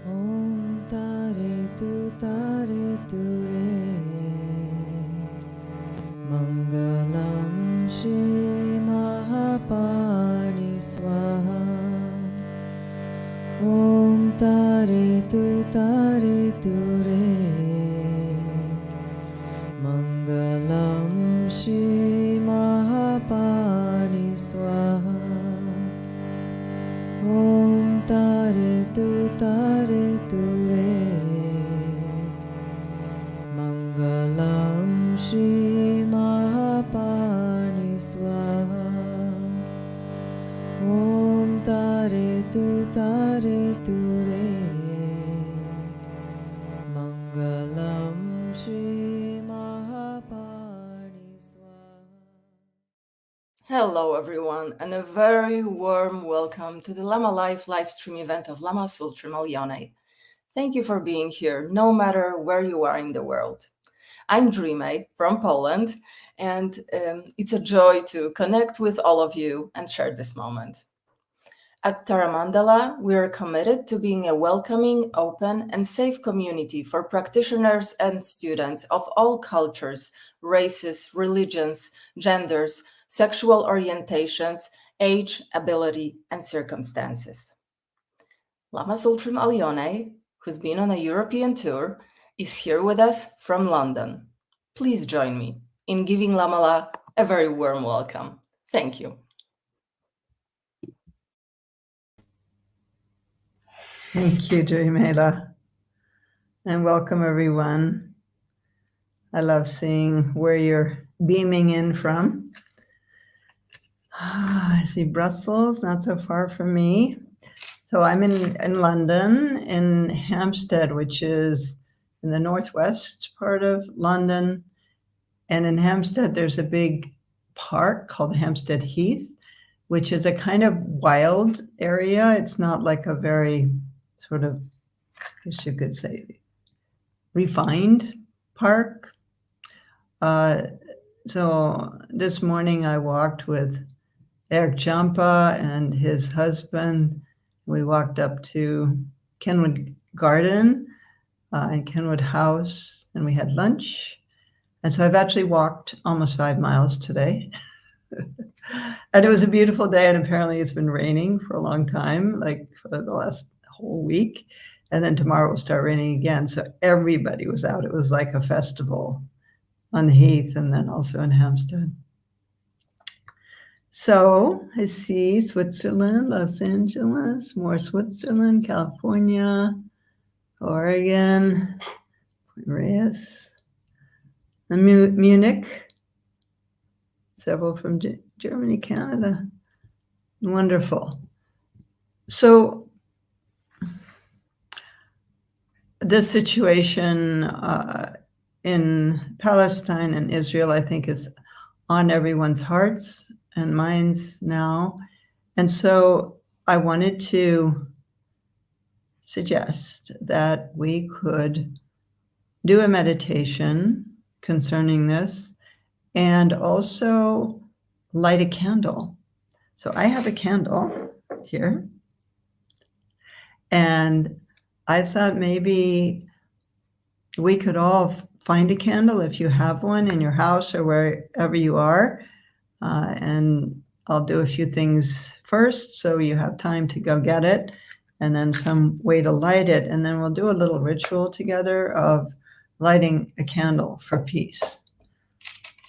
Om Tare Tu Re Mangalam Shri Mahapani Swaha Om Tare Tu Re Mangalam Shri Mahapani Swaha Om Tare Tu Re Mangalam Shri Mahapani Swaha Om Tare Tu Re Mangalam Shri Mahapani Swaha. Hello, everyone, and a very warm welcome to the Lama Life livestream event of Lama Tsultrim Allione. Thank you for being here, no matter where you are in the world. I'm Dreamy from Poland, and it's a joy to connect with all of you and share this moment. At Taramandala, we are committed to being a welcoming, open, and safe community for practitioners and students of all cultures, races, religions, genders, sexual orientations, age, ability, and circumstances. Lama Tsultrim Allione, who's been on a European tour, is here with us from London. Please join me in giving Lamala a very warm welcome. Thank you. Thank you, Dreamela. And welcome, everyone. I love seeing where you're beaming in from. I see Brussels, not so far from me. So I'm in London, in Hampstead, which is in the northwest part of London. And in Hampstead, there's a big park called Hampstead Heath, which is a kind of wild area. It's not like a very sort of, I guess you could say, refined park. So this morning I walked with Eric Champa and his husband. We walked up to Kenwood Garden and Kenwood House, and we had lunch. And so I've actually walked almost 5 miles today. And it was a beautiful day, and apparently it's been raining for a long time, like for the last whole week. And then tomorrow will start raining again. So everybody was out. It was like a festival on the Heath and then also in Hampstead. So I see Switzerland, Los Angeles, more Switzerland, California, Oregon, Reyes, and Munich, several from Germany, Canada. Wonderful. So the situation in Palestine and Israel, I think, is on everyone's hearts and minds now. And so I wanted to suggest that we could do a meditation concerning this and also light a candle. So I have a candle here, and I thought maybe we could all find a candle if you have one in your house or wherever you are. And I'll do a few things first so you have time to go get it, and then some way to light it. And then we'll do a little ritual together of lighting a candle for peace.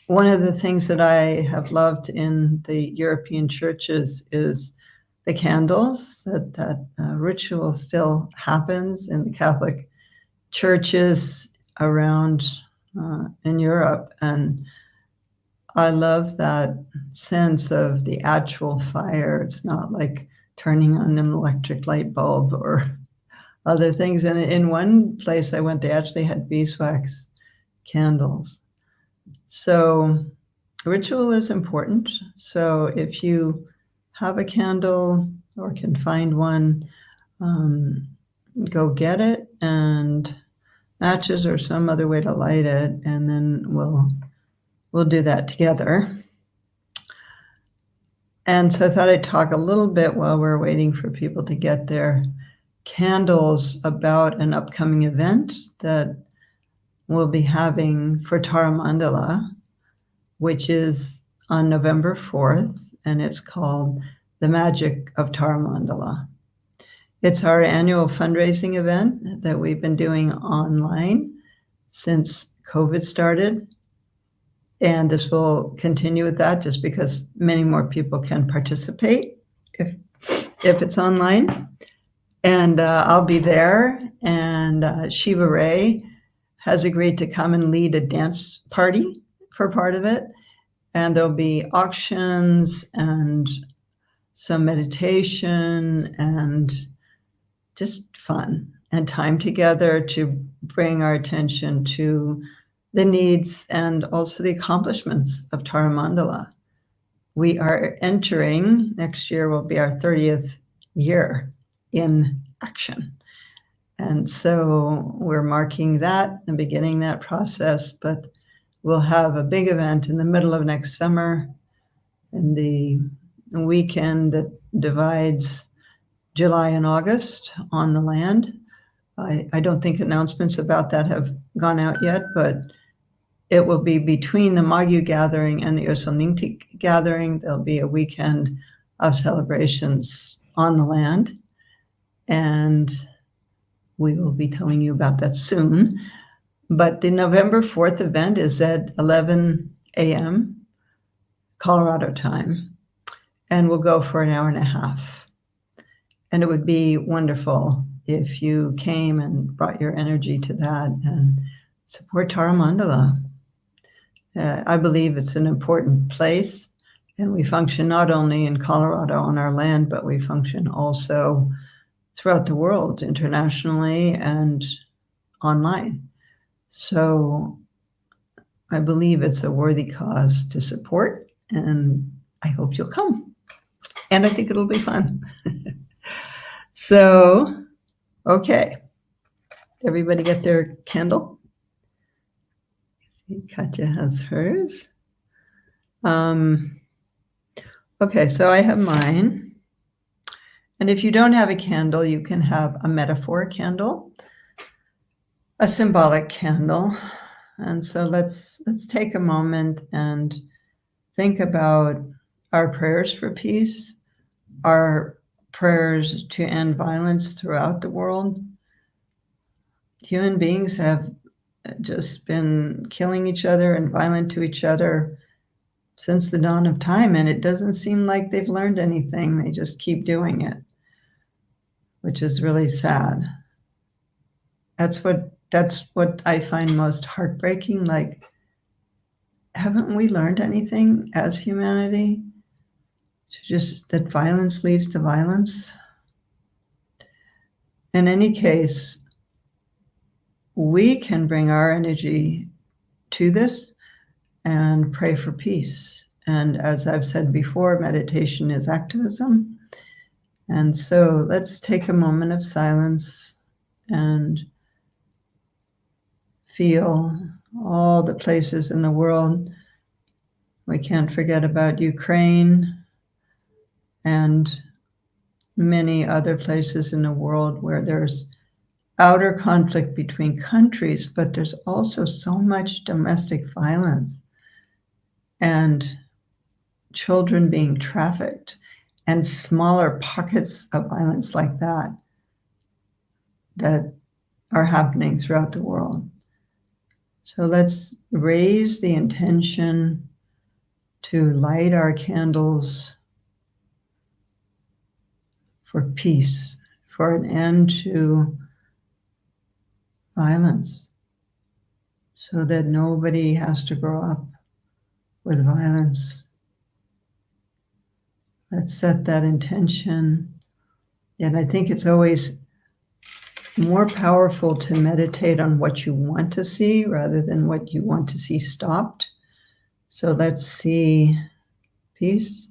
One of the things that I have loved in the European churches is the candles. That ritual still happens in the Catholic churches around in Europe. And I love that sense of the actual fire. It's not like turning on an electric light bulb or other things. And in one place I went, they actually had beeswax candles. So ritual is important. So if you have a candle or can find one, go get it, and matches or some other way to light it, and then we'll do that together. And so I thought I'd talk a little bit while we're waiting for people to get their candles about an upcoming event that we'll be having for Tara Mandala, which is on November 4th, and it's called The Magic of Tara Mandala. It's our annual fundraising event that we've been doing online since COVID started. And this will continue with that just because many more people can participate if it's online. And I'll be there. And Shiva Ray has agreed to come and lead a dance party for part of it. And there'll be auctions and some meditation and just fun and time together to bring our attention to the needs and also the accomplishments of Tara Mandala. We are entering, next year will be our 30th year in action. And so we're marking that and beginning that process, but we'll have a big event in the middle of next summer, in the weekend that divides July and August on the land. I don't think announcements about that have gone out yet, but it will be between the Magyu gathering and the Osalninti gathering. There'll be a weekend of celebrations on the land, and we will be telling you about that soon. But the November 4th event is at 11 a.m. Colorado time, and we'll go for an hour and a half. And it would be wonderful if you came and brought your energy to that and support Tara Mandala. I believe it's an important place, and we function not only in Colorado on our land, but we function also throughout the world, internationally and online. So I believe it's a worthy cause to support, and I hope you'll come. And I think it'll be fun. So, okay. Everybody get their candle? See, Katya has hers. Okay, so I have mine. And if you don't have a candle, you can have a metaphor candle, a symbolic candle. And so let's take a moment and think about our prayers for peace, our prayers to end violence throughout the world. Human beings have just been killing each other and violent to each other since the dawn of time, and it doesn't seem like they've learned anything. They just keep doing it, which is really sad. That's what I find most heartbreaking. Like, haven't we learned anything as humanity? Just that violence leads to violence. In any case, we can bring our energy to this and pray for peace. And as I've said before, meditation is activism. And so let's take a moment of silence and feel all the places in the world. We can't forget about Ukraine and many other places in the world where there's outer conflict between countries, but there's also so much domestic violence and children being trafficked and smaller pockets of violence like that that are happening throughout the world. So let's raise the intention to light our candles for peace, for an end to violence, so that nobody has to grow up with violence. Let's set that intention. And I think it's always more powerful to meditate on what you want to see rather than what you want to see stopped. So let's see peace.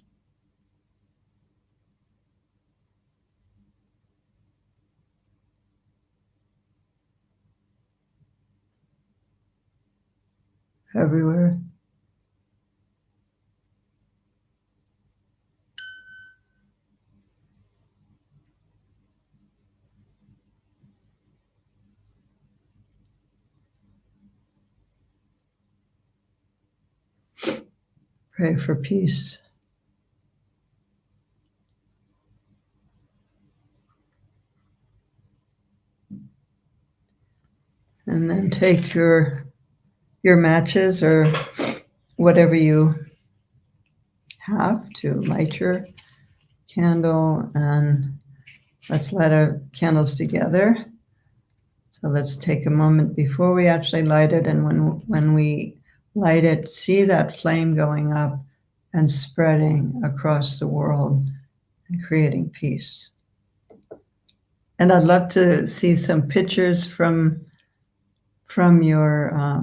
Everywhere. Pray for peace. And then take your matches or whatever you have to light your candle, and let's light our candles together. So let's take a moment before we actually light it, and when we light it, see that flame going up and spreading across the world and creating peace. And I'd love to see some pictures from your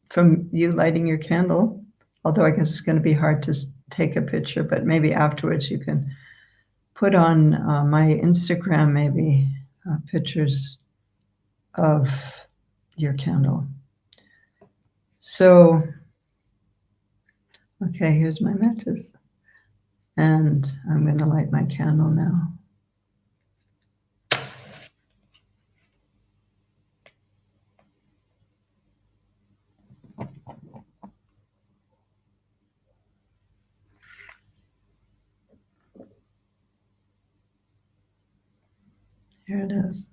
from you lighting your candle, although I guess it's going to be hard to take a picture, but maybe afterwards you can put on my Instagram maybe pictures of your candle. So, okay, here's my matches. And I'm going to light my candle now. Here it is.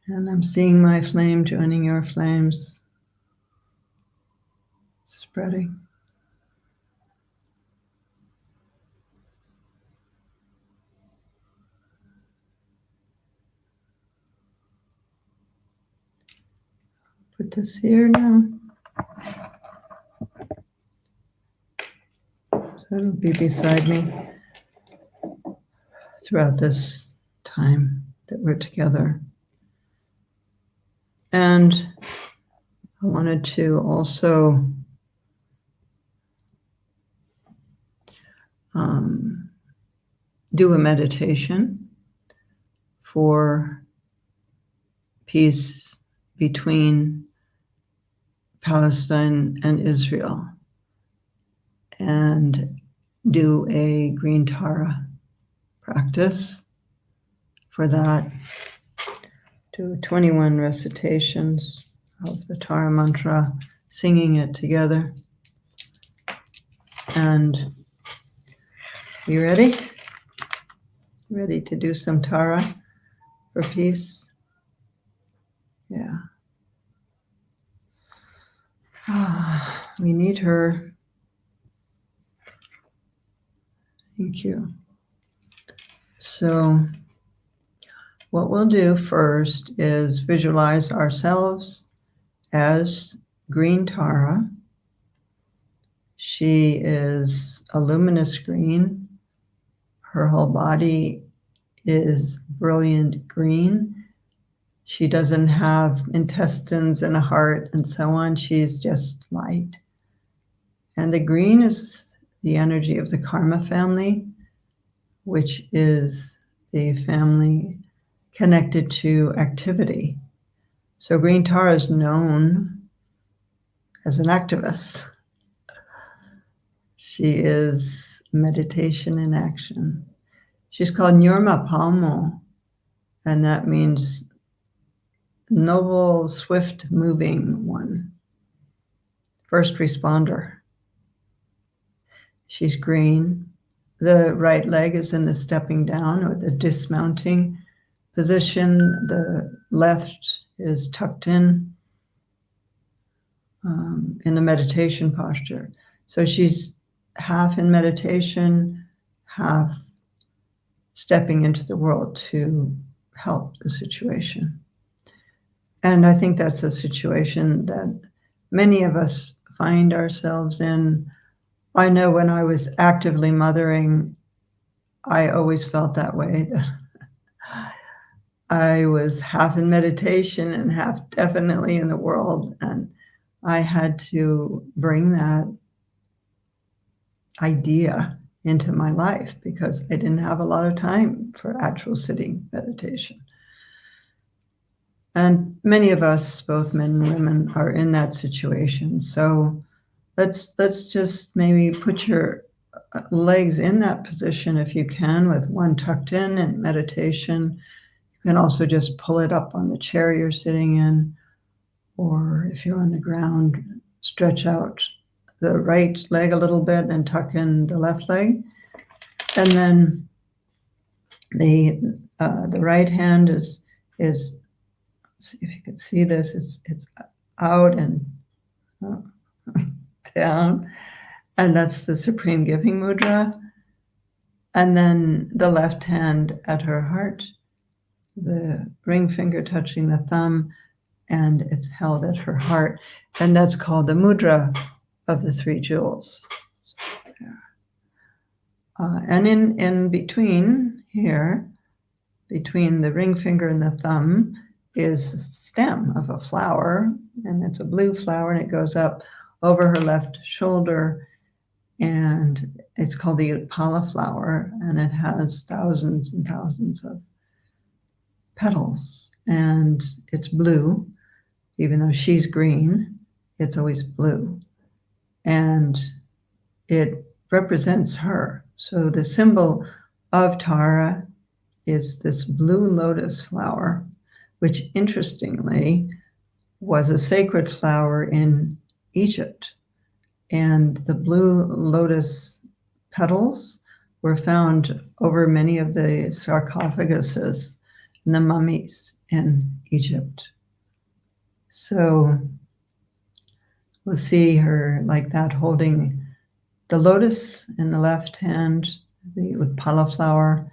And I'm seeing my flame joining your flames, spreading. Put this here now. So it'll be beside me throughout this time that we're together. And I wanted to also do a meditation for peace between Palestine and Israel, and do a green Tara practice for that. Do 21 recitations of the Tara mantra, singing it together. And you ready? Ready to do some Tara for peace? Yeah. We need her. Thank you. So what we'll do first is visualize ourselves as green Tara. She is a luminous green. Her whole body is brilliant green. She doesn't have intestines and a heart and so on. She's just light. And the green is the energy of the karma family, which is the family connected to activity. So green Tara is known as an activist. She is meditation in action. She's called Nyurma Palmo, and that means noble, swift moving one, first responder. She's green. The right leg is in the stepping down or the dismounting position. The left is tucked in the meditation posture. So she's half in meditation, half stepping into the world to help the situation. And I think that's a situation that many of us find ourselves in. I know when I was actively mothering, I always felt that way. I was half in meditation and half definitely in the world. And I had to bring that idea into my life because I didn't have a lot of time for actual sitting meditation. And many of us, both men and women, are in that situation. So let's just maybe put your legs in that position if you can, with one tucked in meditation. You can also just pull it up on the chair you're sitting in, or if you're on the ground, stretch out the right leg a little bit and tuck in the left leg. And then the right hand is let's see if you can see this, it's out and down, and that's the Supreme Giving Mudra. And then the left hand at her heart, the ring finger touching the thumb, and it's held at her heart. And that's called the mudra of the three jewels. And in between here, between the ring finger and the thumb, is the stem of a flower, and it's a blue flower, and it goes up over her left shoulder, and it's called the Utpala flower, and it has thousands and thousands of petals, and it's blue. Even though she's green, it's always blue, and it represents her. So the symbol of Tara is this blue lotus flower, which interestingly was a sacred flower in Egypt. And the blue lotus petals were found over many of the sarcophaguses and the mummies in Egypt. So we'll see her like that, holding the lotus in the left hand, the Utpala flower,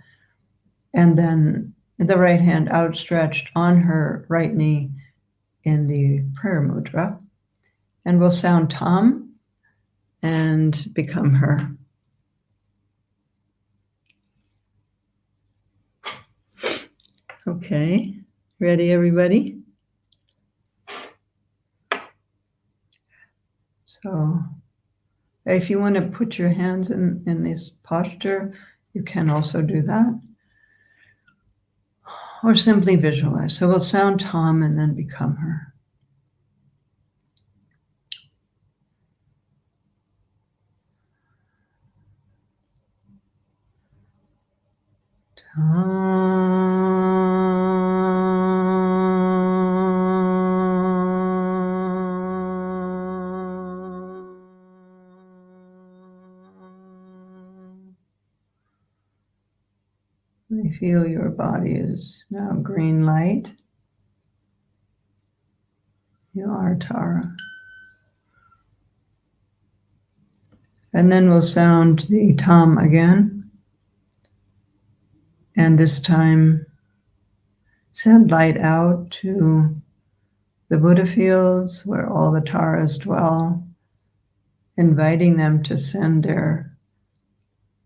and then the right hand outstretched on her right knee in the prayer mudra. And we'll sound Tam and become her. Okay, ready, everybody? So if you want to put your hands in this posture, you can also do that. Or simply visualize. So we'll sound Tam and then become her. You feel your body is now green light. You are Tara. And then we'll sound the Tam again. And this time, send light out to the Buddha fields where all the Taras dwell, inviting them to send their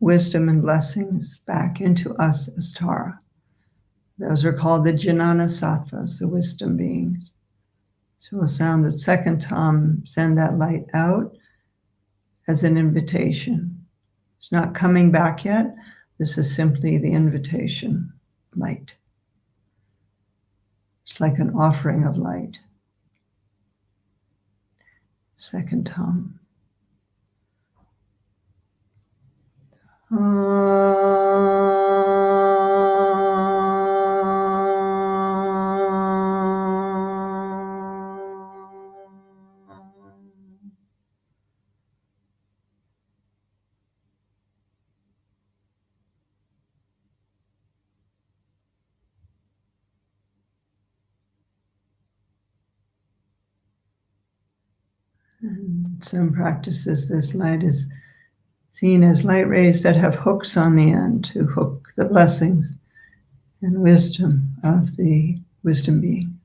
wisdom and blessings back into us as Tara. Those are called the Jnana Sattvas, the wisdom beings. So we'll sound the second Tam, send that light out as an invitation. It's not coming back yet. This is simply the invitation light. It's like an offering of light. Second Tam. In some practices, this light is seen as light rays that have hooks on the end to hook the blessings and wisdom of the wisdom being.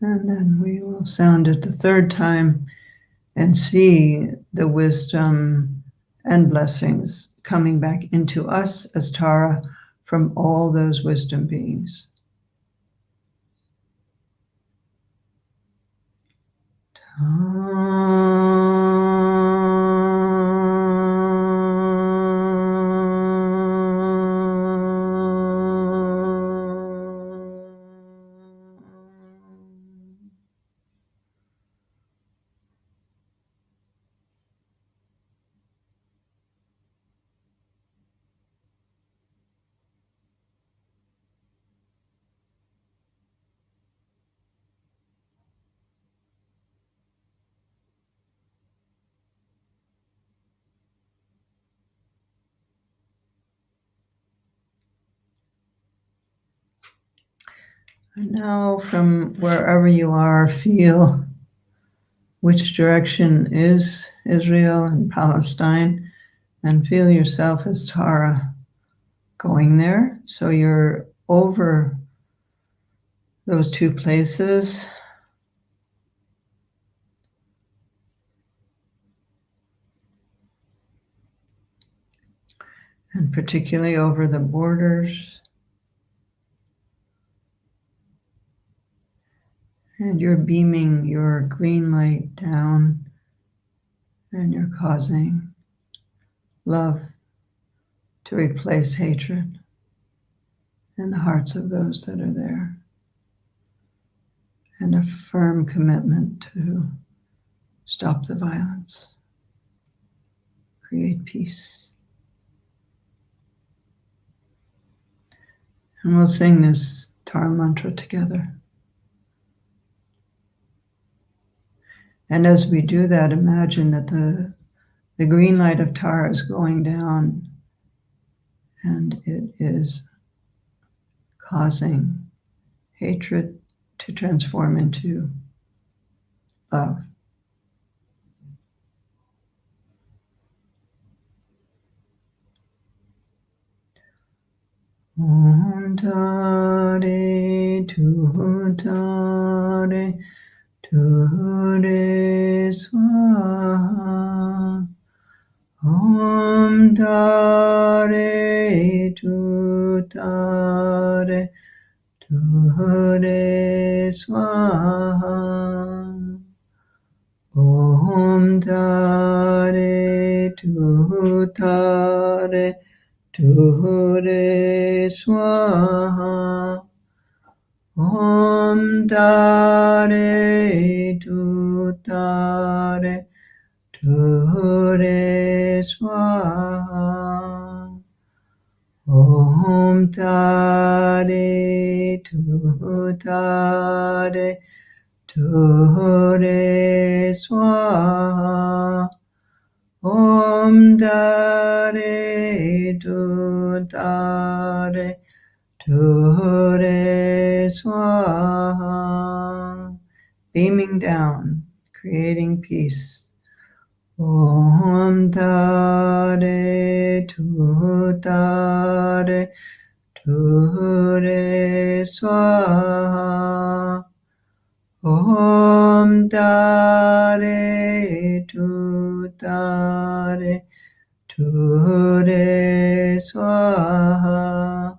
And then we will sound it the third time and see the wisdom and blessings coming back into us as Tara from all those wisdom beings. And now from wherever you are, feel which direction is Israel and Palestine, and feel yourself as Tara going there. So you're over those two places. And particularly over the borders. And you're beaming your green light down, and you're causing love to replace hatred in the hearts of those that are there, and a firm commitment to stop the violence, create peace. And we'll sing this Tara mantra together. And as we do that, imagine that the green light of Tara is going down, and it is causing hatred to transform into love. Om Tare Tu Tare Tu Re Swaha. Om Tare Tu Tare Tu Re Swaha. Om Tare Tu Tare Tu Re Swaha. Om Tare Tu Tare Tu Re Swaha. Om Tare Tu Tare Tu Re Swaha. Om Tare Tu Tare Tu Re Swaha. Beaming down, creating peace. Om Tare Tu Tare Tu Re Swaha. Om Tare Tu Tare Tu Re Swaha.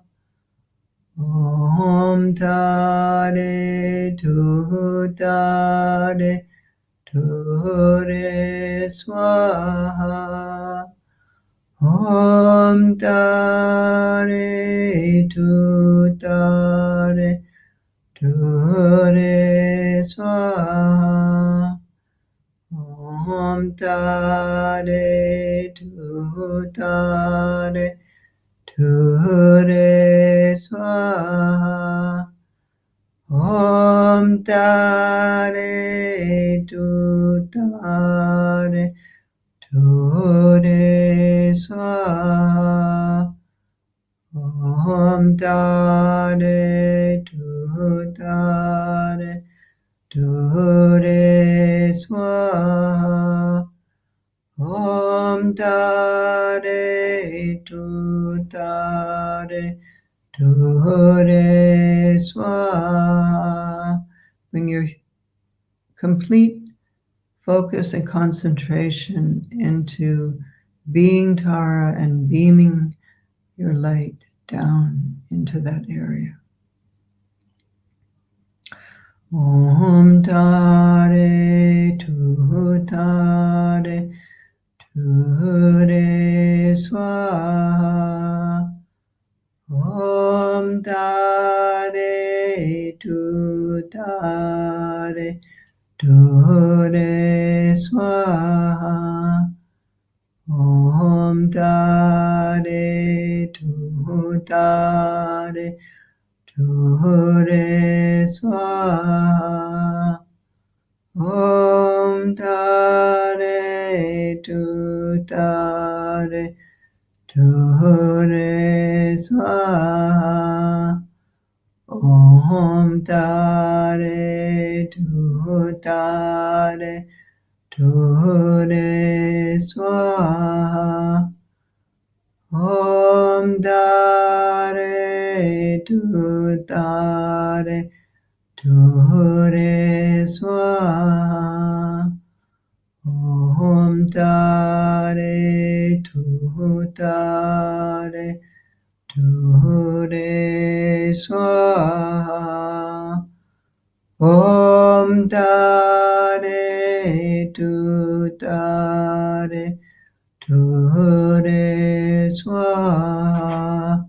Om Tare Tu Tare Tu Re Swaha. Om Tare Tu Tare Tu Re Swaha. Om Tare Tu Tare Tu Re Swaha. Om Tare Tu Tare Tu Re Swaha. Om Tare Tu Tare Tu Re Swaha. Om Tare Tu Tare Tu Re Swaha. Bring your complete focus and concentration into being Tara and beaming your light down into that area. Om Tare Tu Tare Tu Re Swaha. Om Tare Tu Tare Tu Re Swaha. Om Tare Tu Tare Tu Re Swaha. Om Tare Tu Tare Tu Re Swaha. Om Om Tare Tu Tare Ture Swaha. Om Tare Tu Tare Ture Swaha. Om Tare Tu Tare Ture Swaha. Om Tare Tu Tare Ture Swaha.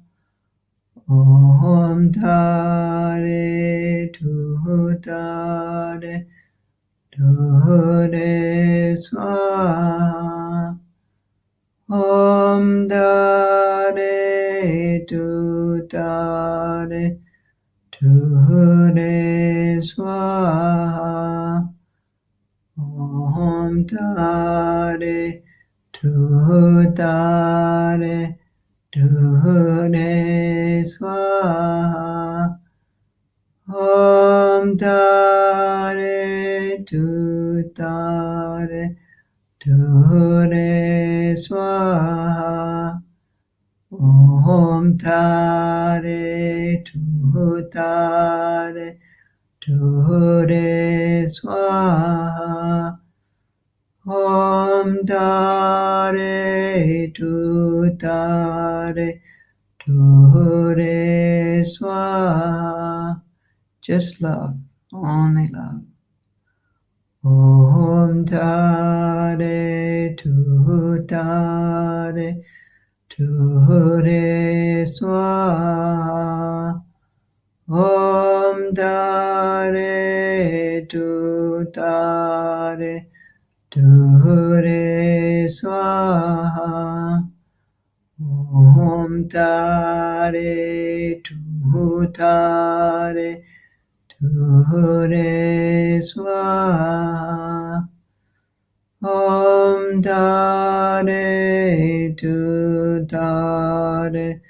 Om Tare Tu Tare Ture Swaha. Om Tare Tu Tare Ture Swaha. Om Tare Tu Tare Ture Swaha. Om Tare Tu Tare Ture Swaha. Om Tare Tu Tare Ture Swaha. Om Tare Tu Tare Ture Swaha. Just love, only love. Om Tare Tu Tare Ture Swaha. Om Tare Tu Tare Ture Swaha. Om Tare Tu Tare Ture Swaha. Om Tare Tu Tare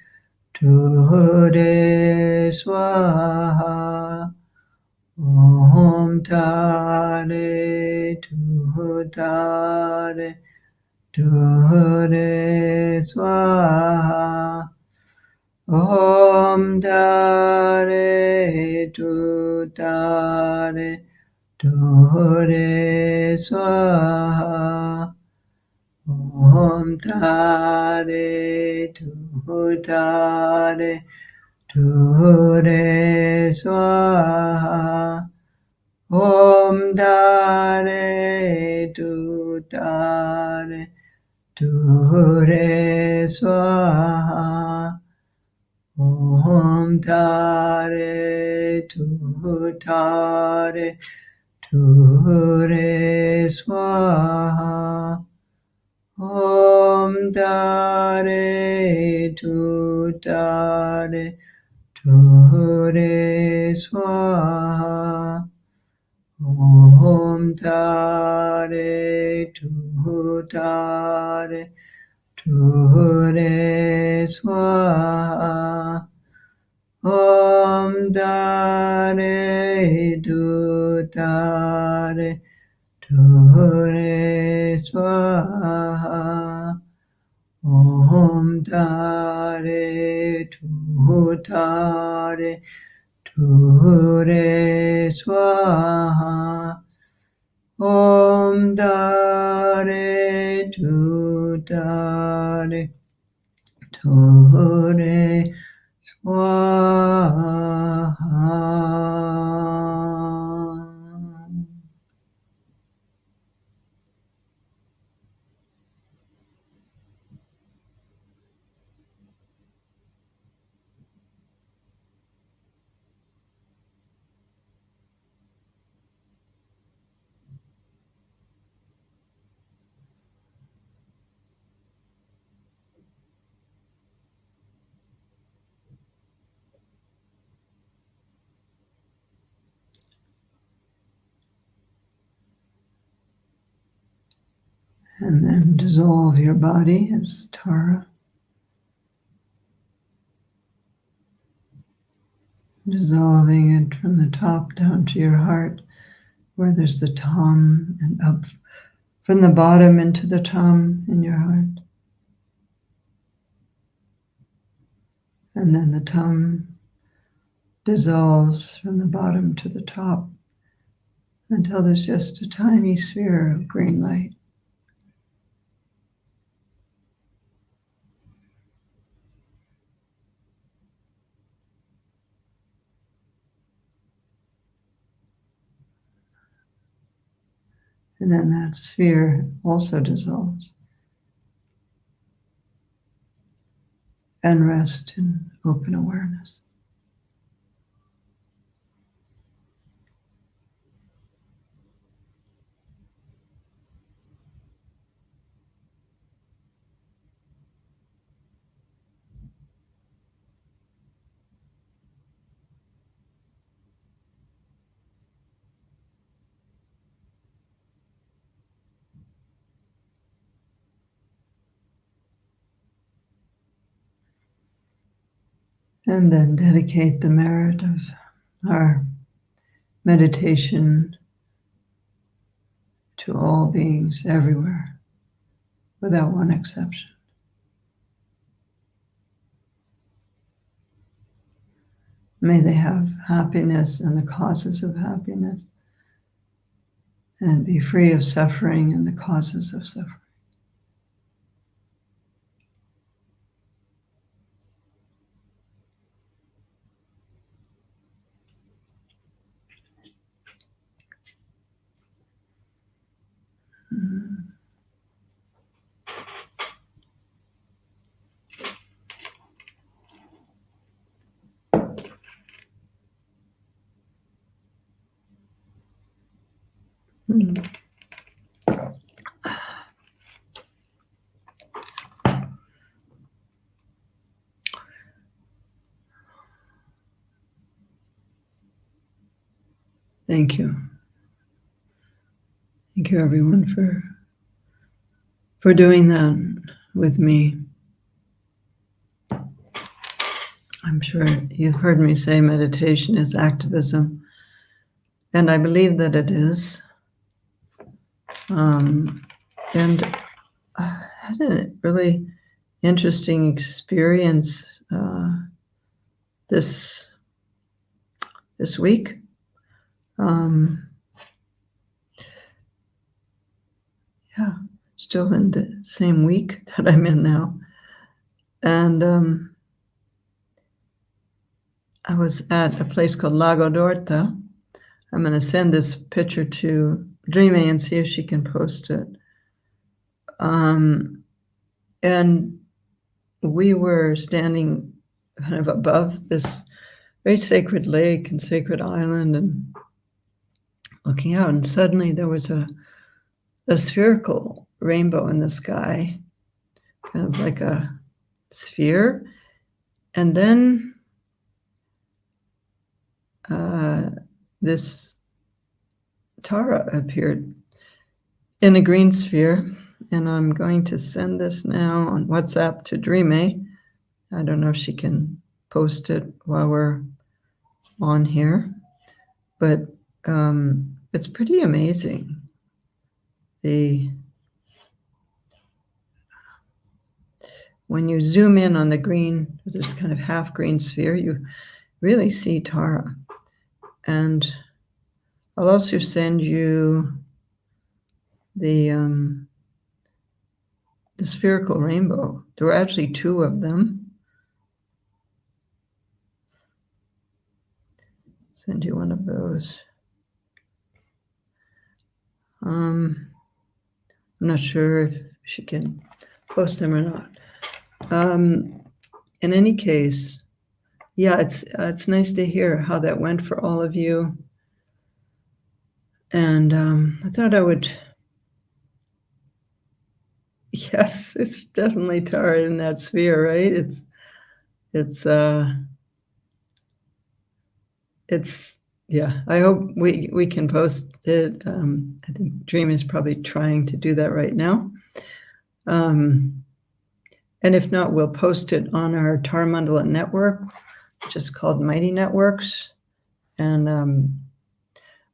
Ture Swaha. Om Tare Tu Tare Ture Swaha. Om Tare Tu Tare Ture Swaha. Om Tare Tu Tare Ture Swaha. Om Tare Tu Tare Ture Swaha. Om Tare Tu Tare Ture Swaha. Om Tare Tu Tare Ture Swaha. Om Tare Tu Tare Ture Swaha. Om Tare Tu Tare Ture Swaha. Om Tare Tu Tare Ture Swaha. Om Tare Tu Tare Ture Swaha. And then dissolve your body as Tara. dissolving it from the top down to your heart, where there's the Tam, and up from the bottom into the Tam in your heart. And then the Tam dissolves from the bottom to the top until there's just a tiny sphere of green light. And then that sphere also dissolves. And rest in open awareness. And then dedicate the merit of our meditation to all beings everywhere, without one exception. May they have happiness and the causes of happiness, and be free of suffering and the causes of suffering. Thank you. Thank you, everyone, for doing that with me. I'm sure you've heard me say meditation is activism, and I believe that it is. And I had a really interesting experience this week. Still in the same week that I'm in now. And I was at a place called Lago d'Orta. I'm going to send this picture to Dreame and see if she can post it. And we were standing kind of above this very sacred lake and sacred island and looking out, and suddenly there was a spherical rainbow in the sky, kind of like a sphere. And then this Tara appeared in a green sphere. And I'm going to send this now on WhatsApp to Dreame. I don't know if she can post it while we're on here, but it's pretty amazing. When you zoom in on the green, this kind of half green sphere, you really see Tara. And I'll also send you the spherical rainbow. There were actually two of them. Send you one of those. I'm not sure if she can post them or not. In any case, yeah, it's nice to hear how that went for all of you. And I thought I would. Yes, it's definitely Tara in that sphere, right? It's yeah. I hope we can post it. I think Dreame is probably trying to do that right now. And if not, we'll post it on our Tara Mandala network, just called Mighty Networks. And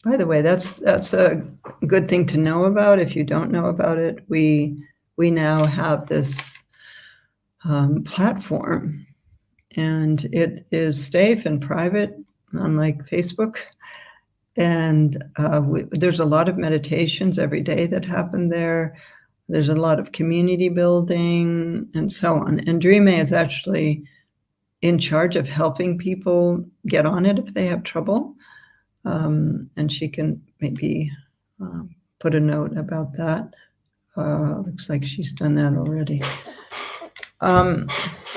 by the way, that's a good thing to know about. If you don't know about it, we now have this platform, and it is safe and private, unlike Facebook. And there's a lot of meditations every day that happen there. There's a lot of community building and so on. And Dreame is actually in charge of helping people get on it if they have trouble. And she can maybe put a note about that. Looks like she's done that already. So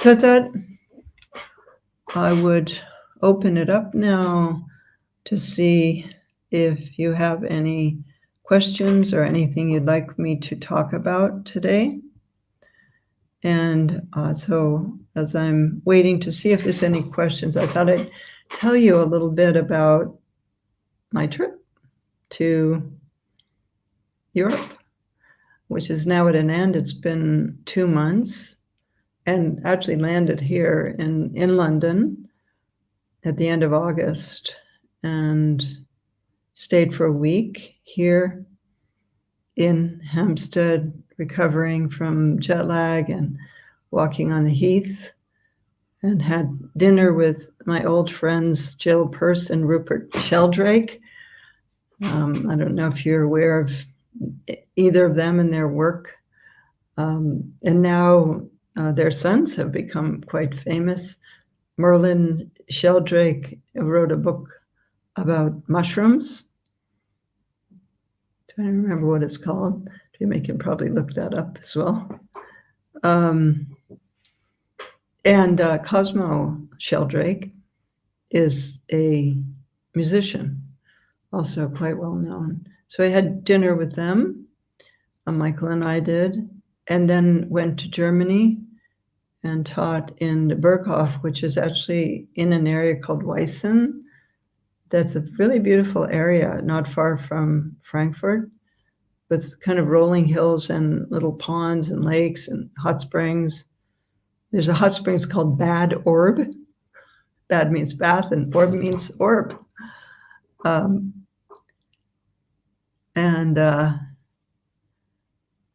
I thought I would open it up now to see if you have any questions or anything you'd like me to talk about today. And so as I'm waiting to see if there's any questions, I thought I'd tell you a little bit about my trip to Europe, which is now at an end. It's been 2 months, and actually landed here in London at the end of August, and stayed for a week here in Hampstead, recovering from jet lag and walking on the heath, and had dinner with my old friends Jill Peirce and Rupert Sheldrake. I don't know if you're aware of either of them and their work. And now their sons have become quite famous. Merlin Sheldrake wrote a book about mushrooms. Trying to remember what it's called. You can probably look that up as well. And Cosmo Sheldrake is a musician, also quite well known. So I had dinner with them, Michael and I did, and then went to Germany and taught in Berghof, which is actually in an area called Weissen. That's a really beautiful area, not far from Frankfurt, with kind of rolling hills and little ponds and lakes and hot springs. There's a hot springs called Bad Orb. Bad means bath and orb means orb. And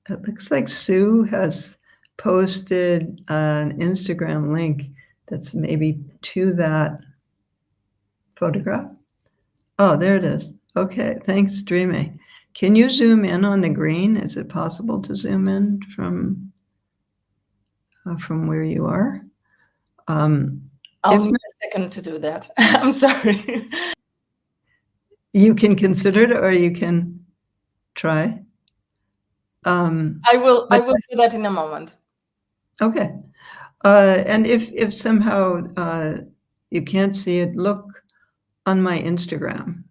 it looks like Sue has posted an Instagram link that's maybe to that photograph. Oh, there it is. Okay, thanks, Dreame. Can you zoom in on the green? Is it possible to zoom in from where you are? I'll need a second to do that. I'm sorry. You can consider it, or you can try. I will do that in a moment. Okay. And if somehow you can't see it, look on my Instagram.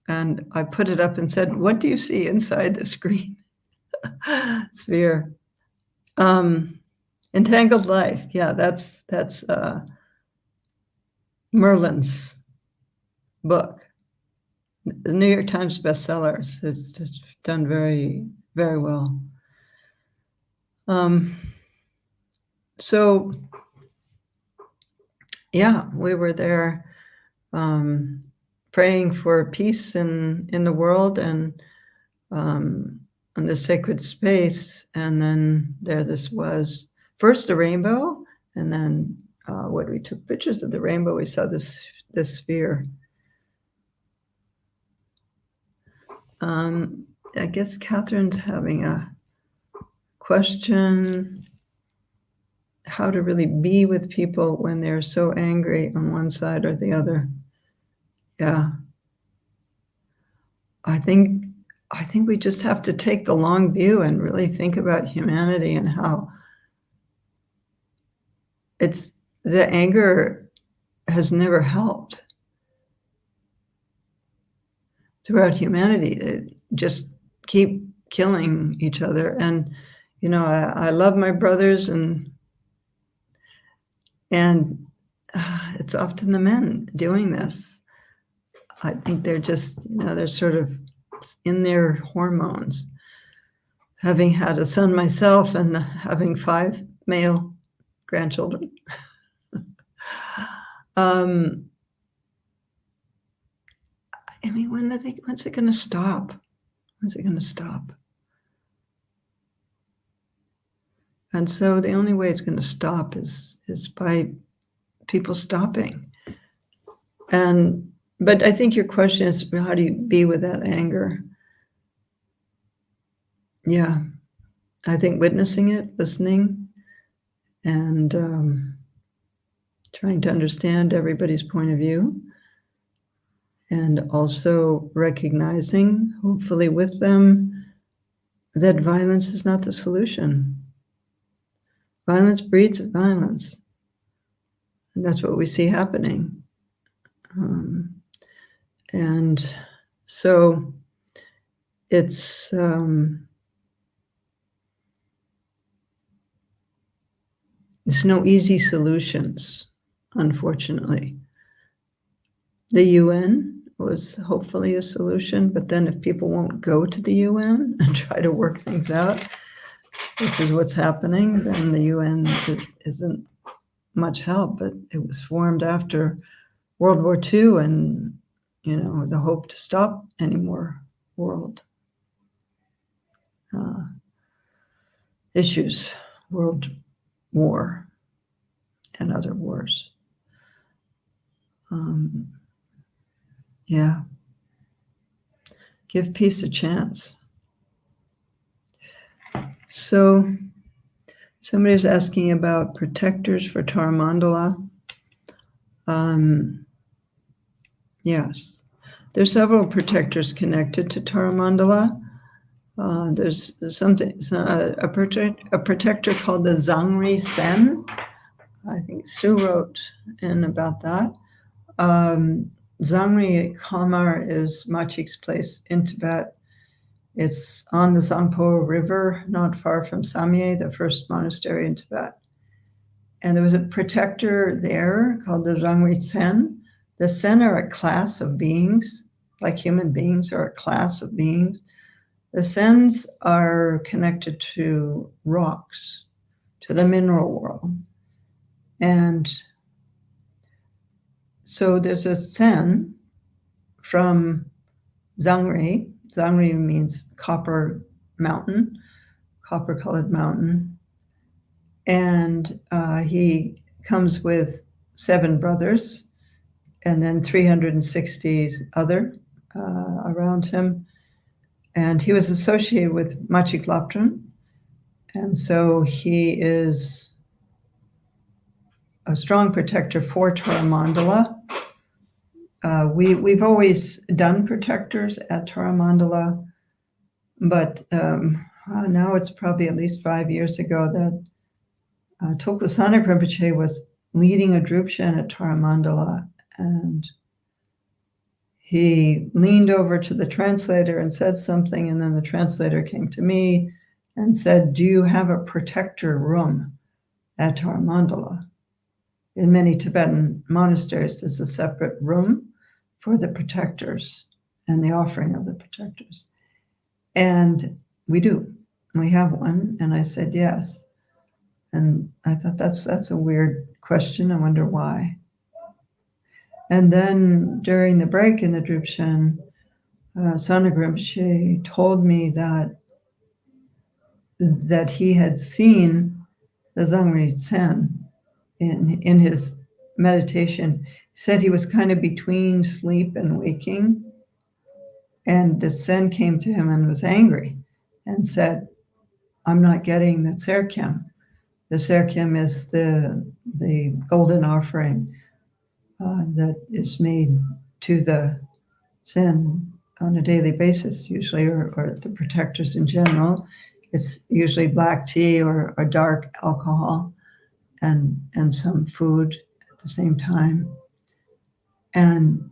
And I put it up and said, what do you see inside the screen sphere? Entangled Life. Yeah, that's Merlin's book. The New York Times bestsellers. It's done very, very well. So yeah, we were there praying for peace in the world and on the sacred space. And then this was first the rainbow, and then when we took pictures of the rainbow, we saw this sphere. I guess Catherine's having a question. How to really be with people when they're so angry on one side or the other. Yeah. I think we just have to take the long view and really think about humanity and how the anger has never helped throughout humanity. They just keep killing each other. And, I love my brothers, and it's often the men doing this. I think they're just, they're sort of in their hormones. Having had a son myself and having 5 male grandchildren. I mean, when's it going to stop? When's it going to stop? And so the only way it's going to stop is by people stopping. But I think your question is, how do you be with that anger? Yeah, I think witnessing it, listening, and trying to understand everybody's point of view, and also recognizing, hopefully with them, that violence is not the solution. Violence breeds violence. And that's what we see happening. And so it's no easy solutions, unfortunately. The UN was hopefully a solution, but then if people won't go to the UN and try to work things out, which is what's happening, then the UN isn't much help. But it was formed after World War II, and the hope to stop any more world issues, world war and other wars. Yeah. Give peace a chance. So somebody's asking about protectors for Taramandala. Yes. There's several protectors connected to Taramandala. There's a protector called the Zangri Sen. I think Sue wrote in about that. Zangri Khamar is Machik's place in Tibet. It's on the Zangpo River, not far from Samye, the first monastery in Tibet. And there was a protector there called the Zangri Sen. The Sen are a class of beings, like human beings are a class of beings. The Sens are connected to rocks, to the mineral world. And so there's a Sen from Zangri. Zangri means copper mountain, copper-colored mountain. And he comes with 7 brothers and then 360 other around him. And he was associated with Machik Laptran. And so he is a strong protector for Taramandala. We've always done protectors at Taramandala, but now it's probably at least 5 years ago that Tulku Sanak Rinpoche was leading a Drupshan at Taramandala, and he leaned over to the translator and said something, and then the translator came to me and said, "Do you have a protector room at Taramandala?" In many Tibetan monasteries, there's a separate room for the protectors and the offering of the protectors. And we do. We have one. And I said, yes. And I thought that's a weird question. I wonder why. And then during the break in the Drupshan, Sanak Rinpoche told me that he had seen the Zangri Sen in his meditation. He said he was kind of between sleep and waking. And the Sen came to him and was angry and said, "I'm not getting the Tserkyam." The Tserkyam is the golden offering that is made to the Sen on a daily basis, usually, or the protectors in general. It's usually black tea or dark alcohol and some food at the same time. And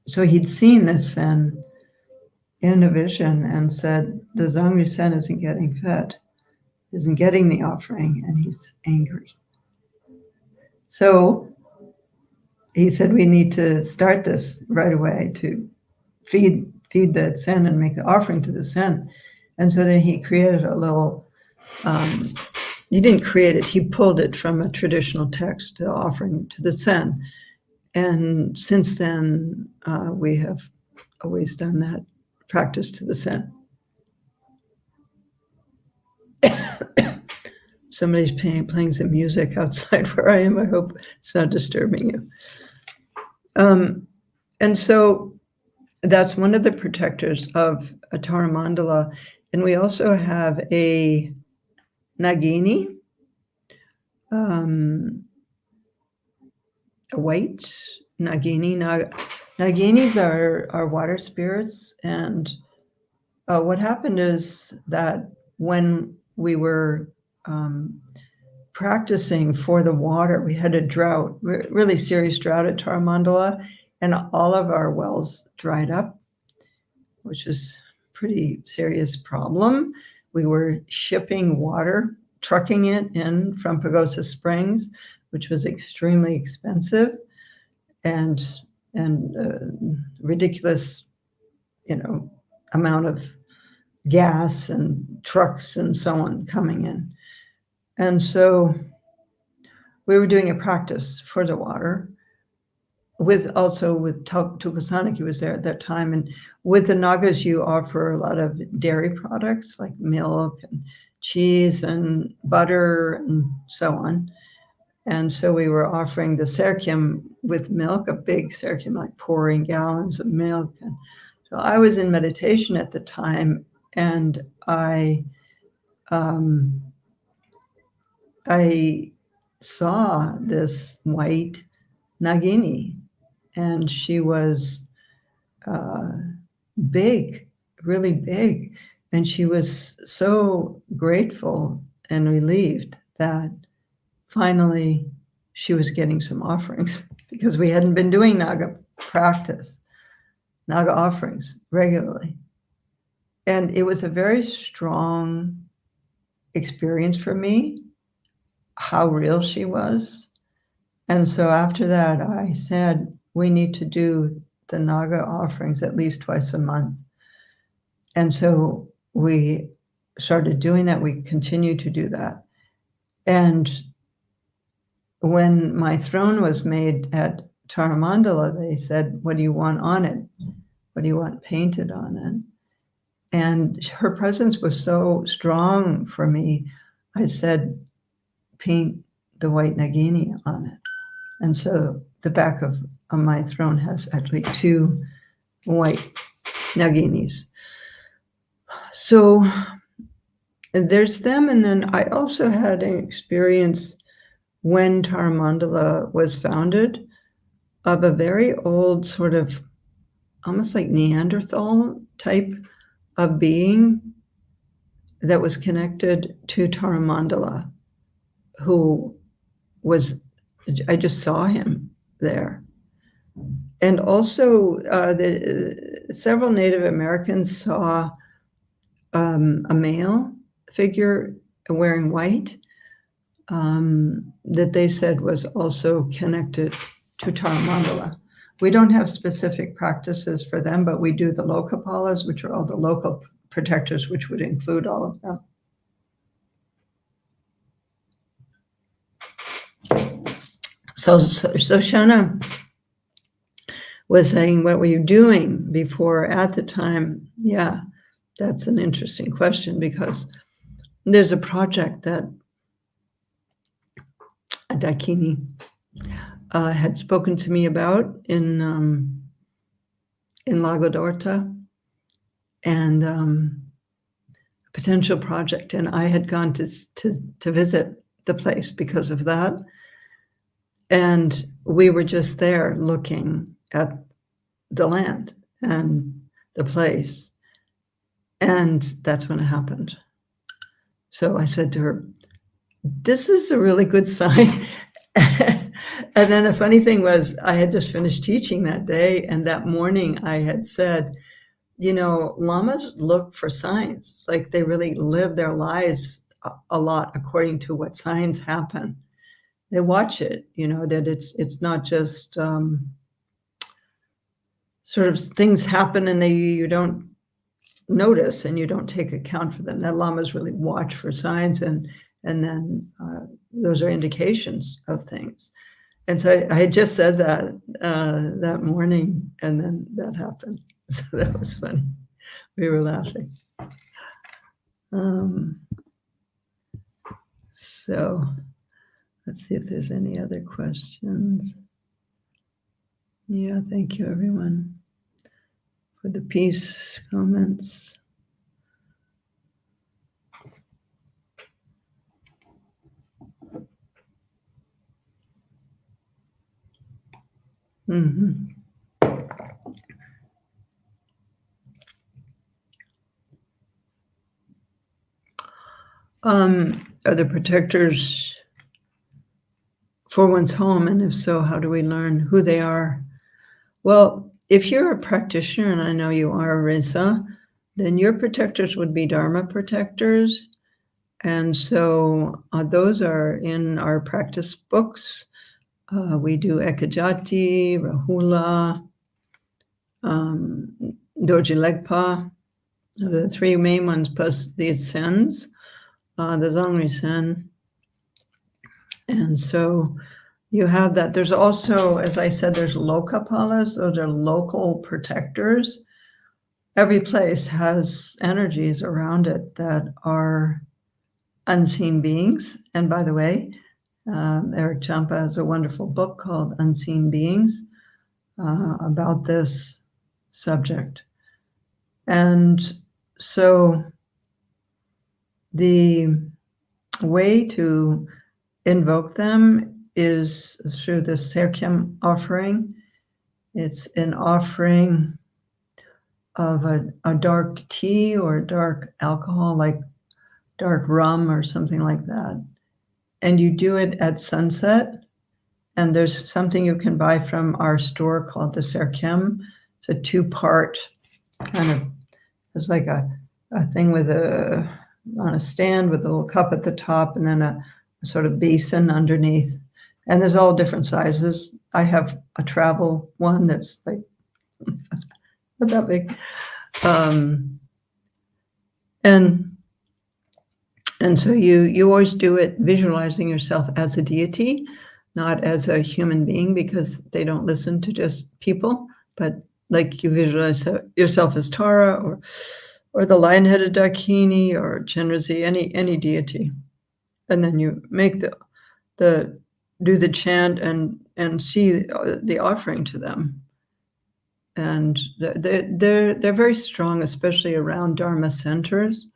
so he'd seen this Sen in a vision and said, the Zangri Sen isn't getting fed, isn't getting the offering, and he's angry. So he said, we need to start this right away to feed the Sen and make the offering to the Sen. And so then he created a little, he didn't create it, he pulled it from a traditional text, the offering to the Sen. And since then, we have always done that practice to the sun. Somebody's playing some music outside where I am. I hope it's not disturbing you. And so that's one of the protectors of a Tara mandala. And we also have a Nagini, a white Nagini. Naginis are water spirits. And what happened is that when we were practicing for the water, we had a drought, really serious drought at Tara mandala, and all of our wells dried up, which is a pretty serious problem. We were shipping water, trucking it in from Pagosa Springs, which was extremely expensive, and ridiculous, amount of gas and trucks and so on coming in. And so we were doing a practice for the water with Tukusana. He was there at that time. And with the Nagas, you offer a lot of dairy products like milk and cheese and butter and so on. And so we were offering the serkim with milk, a big serkim, like pouring gallons of milk. And so I was in meditation at the time, and I saw this white Nagini, and she was big, really big. And she was so grateful and relieved that finally she was getting some offerings, because we hadn't been doing Naga offerings regularly. And it was a very strong experience for me, how real she was. And so after that, I said, we need to do the Naga offerings at least twice a month. And so we started doing that. We continue to do that. And when my throne was made at Tara mandala, they said, what do you want on it? What do you want painted on it? And her presence was so strong for me. I said, paint the white Nagini on it. And so the back of my throne has actually 2 white Naginis. So there's them. And then I also had an experience when Tara mandala was founded of a very old, sort of almost like Neanderthal type of being that was connected to Tara mandala, who was, I just saw him there. And also several Native Americans saw a male figure wearing white that they said was also connected to Tara mandala. We don't have specific practices for them, but we do the Lokapalas, which are all the local protectors, which would include all of them. So Shana was saying, what were you doing before at the time? Yeah, that's an interesting question, because there's a project that Dakini had spoken to me about in Lago d'Orta, and a potential project. And I had gone to visit the place because of that. And we were just there looking at the land and the place. And that's when it happened. So I said to her, this is a really good sign. And then the funny thing was, I had just finished teaching that day. And that morning I had said, lamas look for signs. Like, they really live their lives a lot according to what signs happen. They watch it, that it's not just sort of things happen and you don't notice and you don't take account for them. That lamas really watch for signs, and then those are indications of things. And so I had just said that that morning, and then that happened. So that was funny. We were laughing. So let's see if there's any other questions. Yeah, thank you, everyone, for the peace comments. Mm-hmm. Are the protectors for one's home? And if so, how do we learn who they are? Well, if you're a practitioner, and I know you are, Risa, then your protectors would be Dharma protectors. And so those are in our practice books. We do Ekajati, Rahula, Dorji Legpa, the three main ones, plus the Ascends, the Zongri Sen. And so you have that. There's also, as I said, there's Lokapalas. Those are local protectors. Every place has energies around it that are unseen beings. And by the way, Eric Champa has a wonderful book called Unseen Beings about this subject. And so the way to invoke them is through the Serkyam offering. It's an offering of a dark tea or dark alcohol, like dark rum or something like that. And you do it at sunset. And there's something you can buy from our store called the Serkyam. It's a 2-part kind of, it's like a thing with on a stand with a little cup at the top and then a sort of basin underneath. And there's all different sizes. I have a travel one that's like not that big. And so you always do it visualizing yourself as a deity, not as a human being, because they don't listen to just people, but like you visualize yourself as Tara or the lion-headed Dakini or Chenrezig, any deity. And then you make do the chant and see the offering to them. And they're very strong, especially around Dharma centers.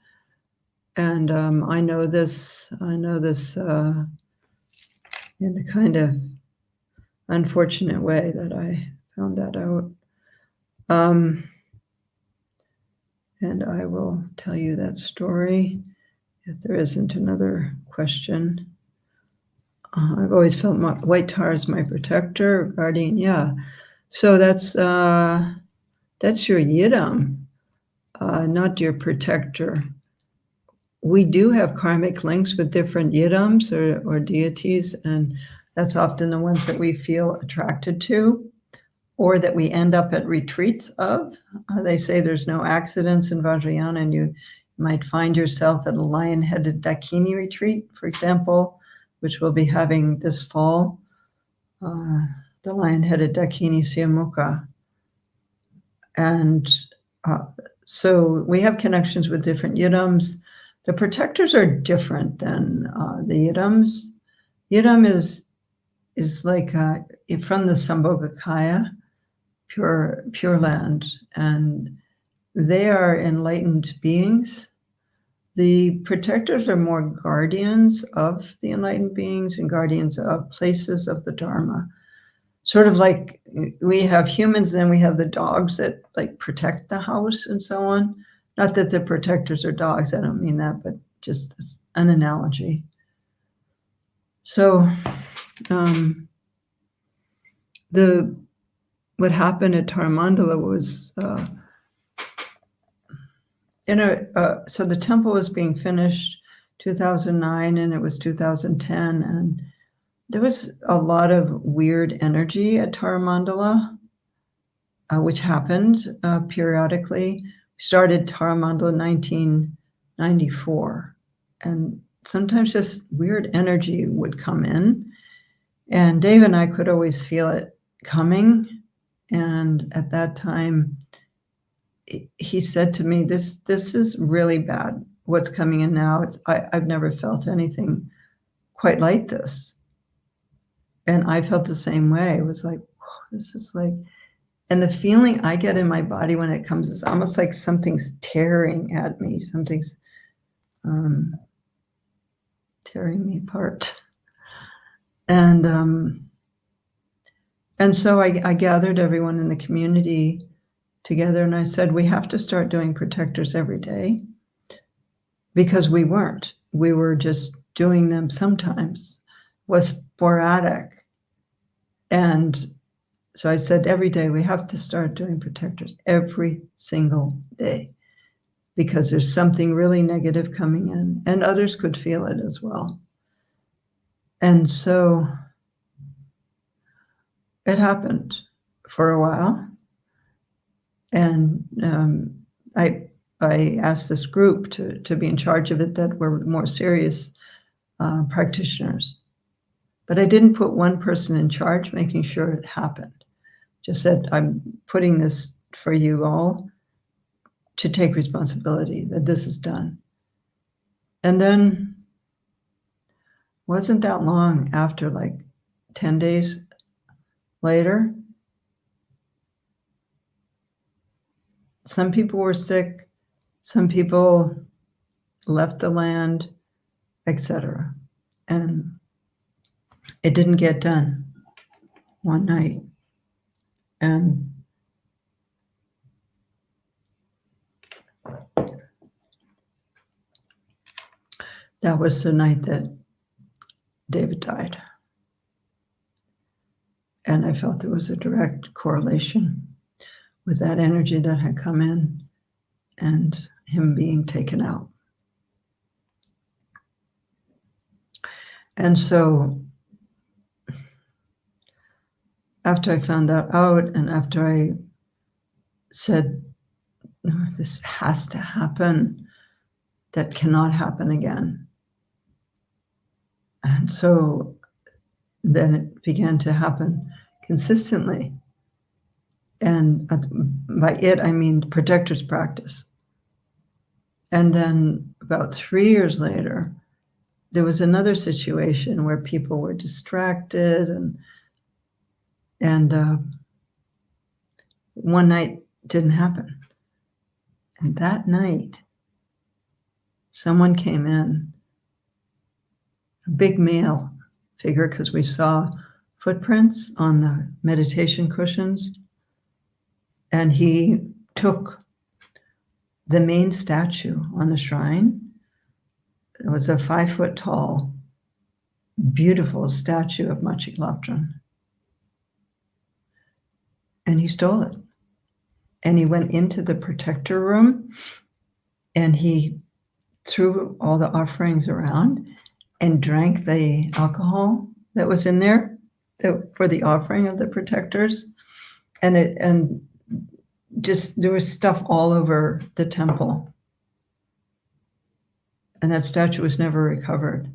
And I know this in a kind of unfortunate way that I found that out. And I will tell you that story if there isn't another question. I've always felt White Tara is my protector, guardian. Yeah. So that's your Yidam, not your protector. We do have karmic links with different Yidams or deities, and that's often the ones that we feel attracted to or that we end up at retreats of. They say there's no accidents in Vajrayana, and you might find yourself at a lion-headed Dakini retreat, for example, which we'll be having this fall, the lion-headed Dakini Siamuka. And so we have connections with different Yidams. The protectors are different than the Yidams. Yidam is like from the Sambhogakaya, pure land, and they are enlightened beings. The protectors are more guardians of the enlightened beings and guardians of places of the Dharma. Sort of like we have humans, then we have the dogs that like protect the house and so on. Not that the protectors are dogs, I don't mean that, but just an analogy. So what happened at Taramandala was so the temple was being finished 2009 and it was 2010, and there was a lot of weird energy at Taramandala, which happened periodically. We started Taramandala in 1994, and sometimes just weird energy would come in. And Dave and I could always feel it coming. And at that time, he said to me, this is really bad. What's coming in now, I've never felt anything quite like this. And I felt the same way. It was like, this is like, and the feeling I get in my body when it comes is almost like something's tearing at me. Something's tearing me apart. And so I gathered everyone in the community together and I said, we have to start doing protectors every day, because we weren't. We were just doing them sometimes, was sporadic. And so I said, every day we have to start doing protectors every single day, because there's something really negative coming in, and others could feel it as well. And so it happened for a while. And I asked this group to be in charge of it that were more serious practitioners. But I didn't put one person in charge, making sure it happened. Just said, I'm putting this for you all to take responsibility that this is done. And then wasn't that long after, like 10 days later, some people were sick, some people left the land, etc. And it didn't get done one night. And that was the night that David died. And I felt there was a direct correlation with that energy that had come in and him being taken out. And so after I found that out, and after I said, no, this has to happen, that cannot happen again. And so then it began to happen consistently. And by it, I mean protectors practice. And then about 3 years later, there was another situation where people were distracted, and one night didn't happen. And that night, someone came in, a big male figure, because we saw footprints on the meditation cushions, and he took the main statue on the shrine. It was a 5-foot tall, beautiful statue of Ma Tsultrim. And he stole it. And he went into the protector room and he threw all the offerings around and drank the alcohol that was in there for the offering of the protectors. And just there was stuff all over the temple. And that statue was never recovered.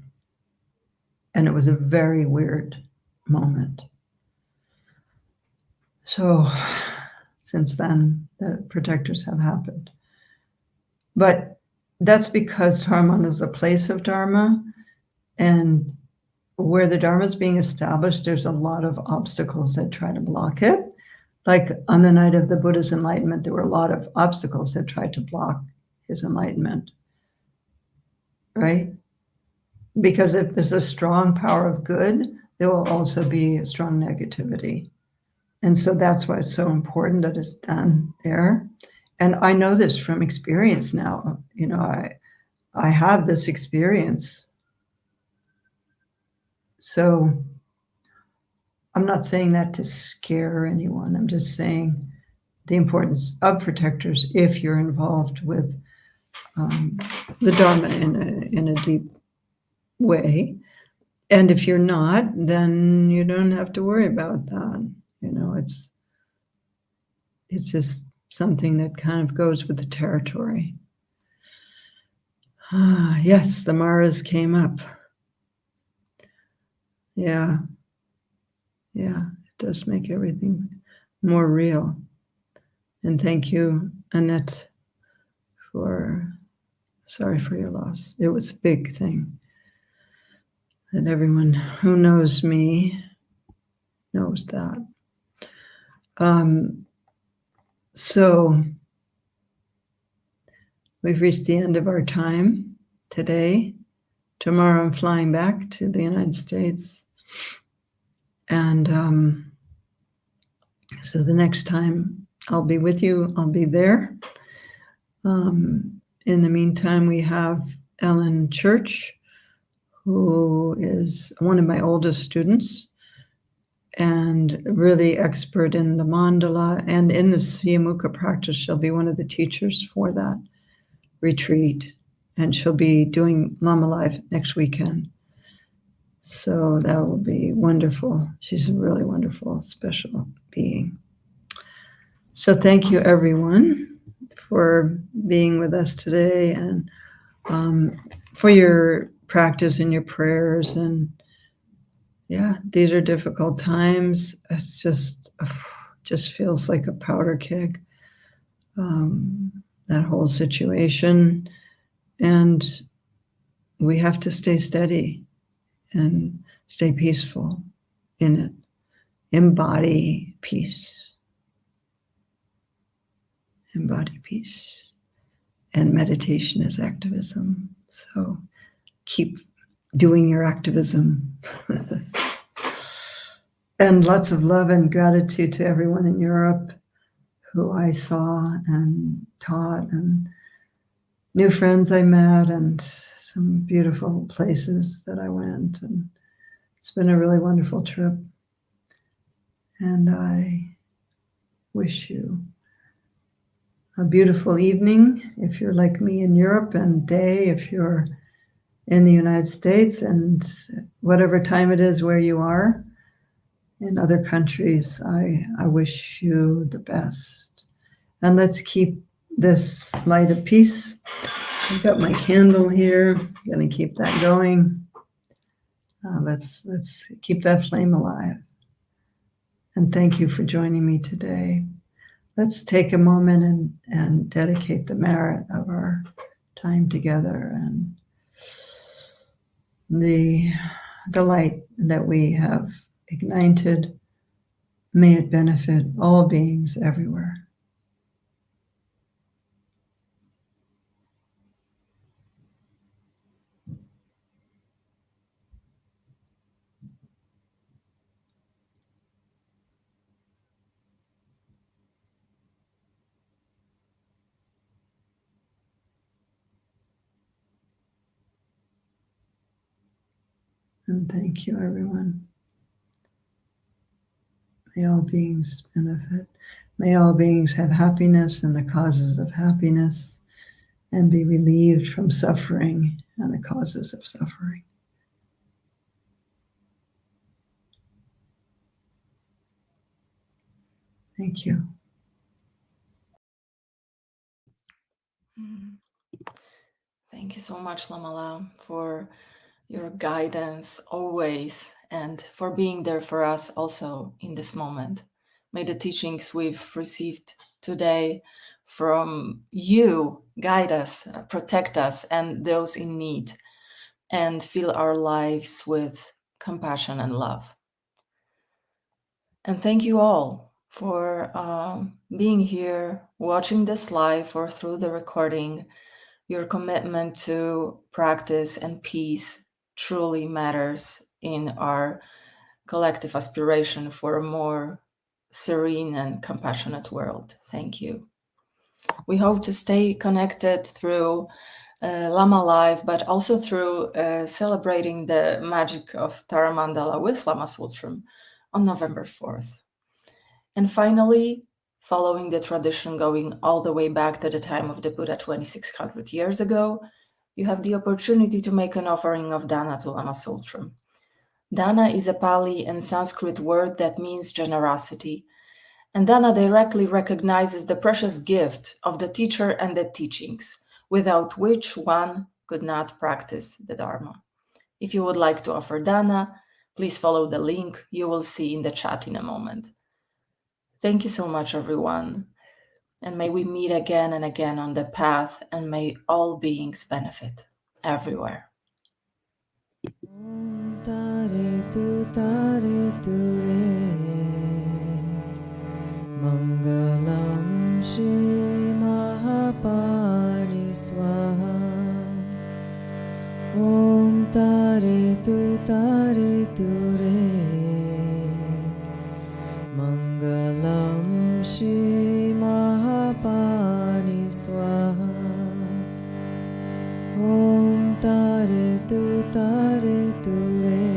And it was a very weird moment. So since then, the protectors have happened. But that's because Dharma is a place of Dharma. And where the Dharma is being established, there's a lot of obstacles that try to block it. Like on the night of the Buddha's enlightenment, there were a lot of obstacles that tried to block his enlightenment. Right? Because if there's a strong power of good, there will also be a strong negativity. And so that's why it's so important that it's done there. And I know this from experience now. You know, I have this experience. So I'm not saying that to scare anyone. I'm just saying the importance of protectors if you're involved with the Dharma in a deep way. And if you're not, then you don't have to worry about that. You know, it's just something that kind of goes with the territory. Yes, the Maras came up. Yeah. Yeah, it does make everything more real. And thank you, Annette, sorry for your loss. It was a big thing. And everyone who knows me knows that. So we've reached the end of our time today. Tomorrow I'm flying back to the United States. And so the next time I'll be with you, I'll be there. In the meantime, we have Ellen Church, who is one of my oldest students and really expert in the mandala and in the Siyamukha practice. She'll be one of the teachers for that retreat, and she'll be doing Lama Live next weekend. So that will be wonderful. She's a really wonderful, special being. So thank you, everyone, for being with us today, and for your practice and your prayers. And yeah, these are difficult times. It's just feels like a powder keg, that whole situation. And we have to stay steady and stay peaceful in it. Embody peace. Embody peace. And meditation is activism. So keep doing your activism. And lots of love and gratitude to everyone in Europe who I saw and taught, and new friends I met, and some beautiful places that I went. And it's been a really wonderful trip. And I wish you a beautiful evening if you're like me in Europe, and day if you're in the United States, and whatever time it is where you are in other countries, I wish you the best. And let's keep this light of peace. I've got my candle here. I'm going to keep that going. Let's keep that flame alive. And thank you for joining me today. Let's take a moment and dedicate the merit of our time together, and the light that we have ignited, may it benefit all beings everywhere. And thank you, everyone. May all beings benefit. May all beings have happiness and the causes of happiness, and be relieved from suffering and the causes of suffering. Thank you. Thank you so much, Lamala, for your guidance always, and for being there for us also in this moment. May the teachings we've received today from you guide us, protect us, and those in need, and fill our lives with compassion and love. And thank you all for being here, watching this live or through the recording. Your commitment to practice and peace truly matters in our collective aspiration for a more serene and compassionate world. Thank you. We hope to stay connected through Lama Live, but also through celebrating the magic of Tara Mandala with Lama Tsultrim on November 4th. And finally, following the tradition going all the way back to the time of the Buddha 2600 years ago, you have the opportunity to make an offering of dana to Lama Tsultrim. Dana is a Pali and Sanskrit word that means generosity, and dana directly recognizes the precious gift of the teacher and the teachings, without which one could not practice the Dharma. If you would like to offer dana, Please follow the link you will see in the chat in a moment. Thank you so much, everyone. And may we meet again and again on the path, and may all beings benefit everywhere. Om Tare Tu Re Mangalam Shri Mahapani Swaha Om Tare Tu Re Mangalam Shri Mahapani Swaha Om Tare Tu Re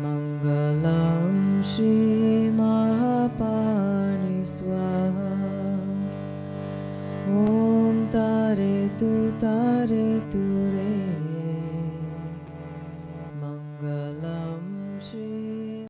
Mangalam Shri Mahapani Swaha Om Tare Tu Re